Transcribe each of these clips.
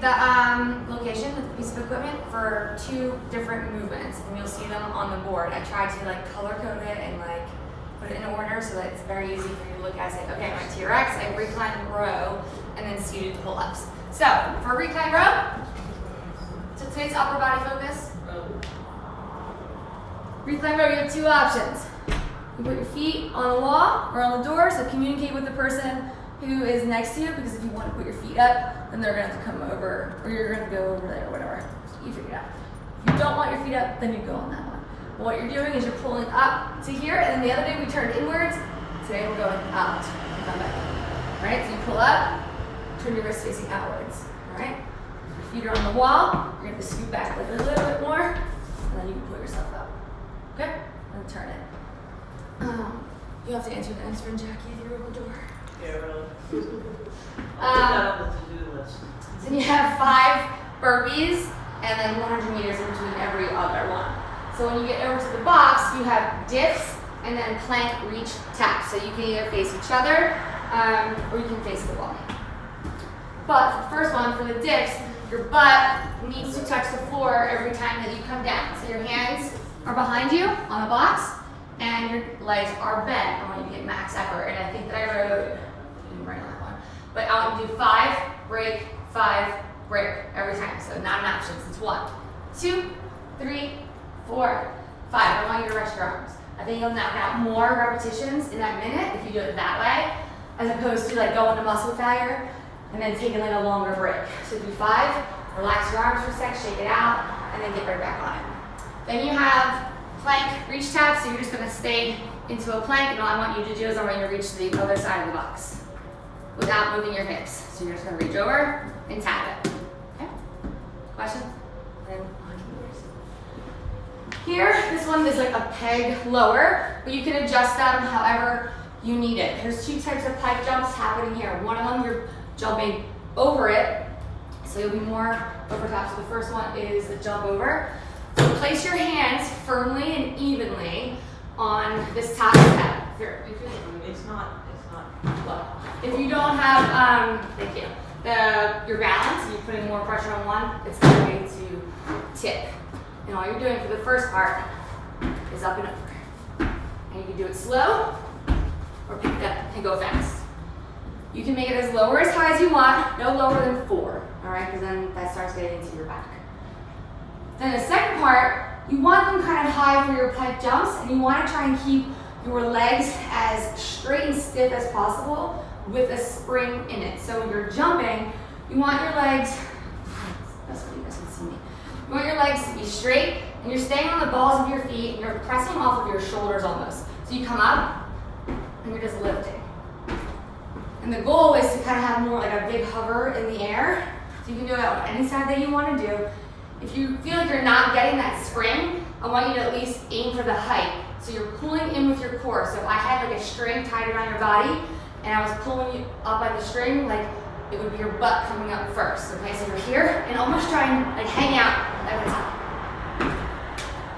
the location with the piece of equipment for 2 different movements, and you'll see them on the board. I tried to like color code it and like put it in order so that it's very easy for you to look at and say, okay, my TRX, I have recline row, and then seated pull-ups. So for recline row, so today's upper body focus. Recline row, you have 2 options. You put your feet on the wall or on the door, so communicate with the person who is next to you, because if you want to put your feet up, then they're going to have to come over, or you're going to go over there, or whatever. You figure it out. If you don't want your feet up, then you go on that one. But what you're doing is you're pulling up to here, and then the other day we turned inwards. Today we're going out and come back. All right, so you pull up, turn your wrist facing outwards. All right, your feet are on the wall. You're going to scoot back like a little bit more, and then you can pull yourself up. Okay, and turn it. You have to answer the answer, Jackie, if you open the door. Yeah, really. So you have 5 burpees and then 100 meters in between every other one. So when you get over to the box, you have dips and then plank, reach, tap. So you can either face each other or you can face the wall. But for the first one, for the dips, your butt needs to touch the floor every time that you come down. So your hands are behind you on the box and your legs are bent. I want you to get max effort. And I think that I didn't write that one, but I want you to do 5, break, 5, break every time. So not an option. It's 1, 2, 3, 4, 5. I want you to rest your arms. I think you'll knock out more repetitions in that minute if you do it that way, as opposed to like going to muscle failure and then taking like a longer break. So do 5, relax your arms for a sec, shake it out, and then get right back on it. Then you have plank, reach tap. So you're just going to stay into a plank, and all I want you to do is I want you to reach to the other side of the box without moving your hips. So you're just going to reach over and tap it. Okay? Questions? Then here, this one is like a peg lower, but you can adjust them however you need it. There's 2 types of pike jumps happening here. One of them, you're jumping over it, so you'll be more over top. So the first one is the jump over. So place your hands firmly and evenly on this top step. It's not. Look, if you don't have, thank you, your balance, and you're putting more pressure on one, it's going to tip. And all you're doing for the first part is up and over. And you can do it slow or pick it up and go fast. You can make it as low or as high as you want, no lower than 4, all right, because then that starts getting into your back. Then the second part, you want them kind of high for your pike jumps, and you want to try and keep your legs as straight and stiff as possible with a spring in it. So when you're jumping, you want your legs, that's what you guys can see me. You want your legs to be straight, and you're staying on the balls of your feet, and you're pressing off of your shoulders almost. So you come up, and you're just lifting. And the goal is to kind of have more like a big hover in the air. So you can do it on any side that you want to do. If you feel like you're not getting that spring, I want you to at least aim for the height. So you're pulling in with your core. So if I had like a string tied around your body and I was pulling you up by the string, like it would be your butt coming up first. Okay, so you're here and almost try and like hang out at the top.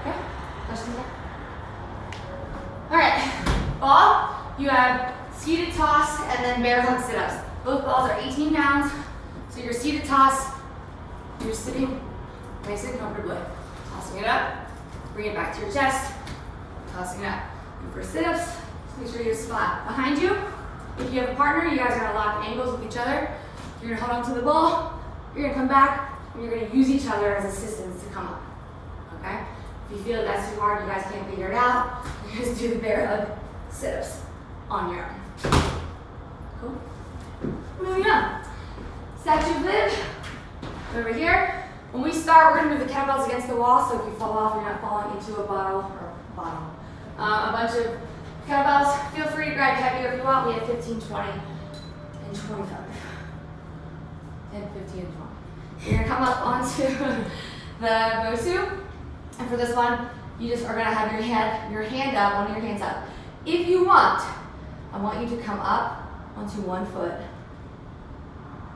Okay, questions there? All right, ball, you have seated toss and then bear hug sit-ups. Both balls are 18 pounds. So your seated toss, you're sitting nice and comfortably. Tossing it up, bring it back to your chest, tossing it up. And for sit-ups, make sure you spot behind you. If you have a partner, you guys are gonna lock ankles with each other. You're gonna hold on to the ball, you're gonna come back, and you're gonna use each other as assistants to come up, okay? If you feel like that's too hard, you guys can't figure it out, you just do the bear hug sit-ups on your own. Cool? Moving on. Statue flip, over here. When we start, we're gonna move the kettlebells against the wall, so if you fall off, you're not falling into a a bunch of kettlebells. Feel free to grab heavier if you want. We have 15, 20, and 25. 10, 15, and 20. You're gonna come up onto the Bosu, and for this one, you just are gonna have your hand up, one of your hands up. If you want, I want you to come up onto one foot,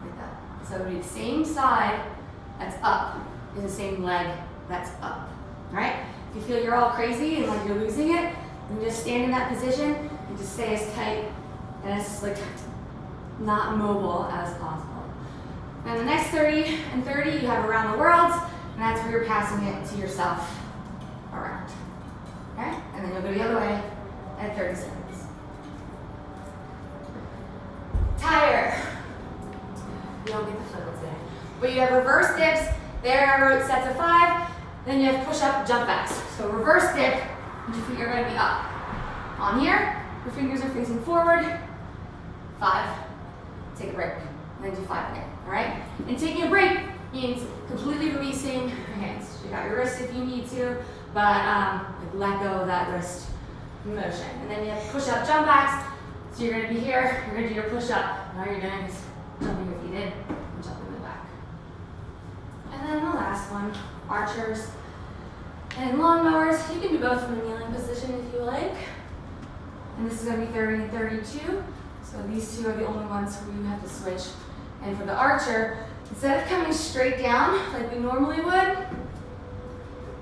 like that. So it would be the same side that's up is the same leg that's up, all right? If you feel you're all crazy and like you're losing it, then just stand in that position and just stay as tight and as like not mobile as possible. And the next 30 and 30, you have around the world, and that's where you're passing it to yourself around. Okay? And then you'll go the other way at 30 seconds. Tire. You don't get the flip today. But you have reverse dips. There are sets of 5. Then you have push-up jump backs. So reverse dip, and your feet are going to be up. On here, your fingers are facing forward. 5. Take a break. And then do 5 again. Alright? And taking a break means completely releasing your hands. You got your wrist if you need to, but let go of that wrist motion. And then you have push-up jump backs. So you're going to be here, you're going to do your push-up. And all you're doing is jumping your feet in and jumping them back. And then the last one, archers and lawnmowers. You can do both from a kneeling position if you like. And this is going to be 30 and 32. So these two are the only ones where you have to switch. And for the archer, instead of coming straight down like we normally would,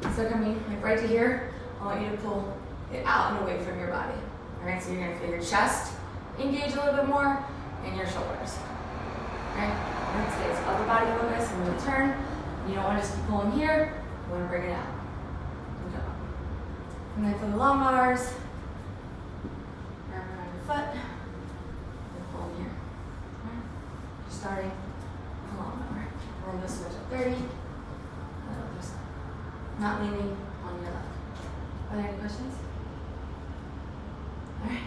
instead of coming like right to here, I want you to pull it out and away from your body. Alright, so you're going to feel your chest engage a little bit more and your shoulders. Alright, and stay as upper body focus and really turn. You don't want to just keep pulling here, you want to bring it out. Okay. And then for the lawnmowers, wrap around your foot, and pull in here. Alright, you're starting a lawnmower. We're going to switch up 30, and then other side. Not leaning on your left. Are there any questions? Alright.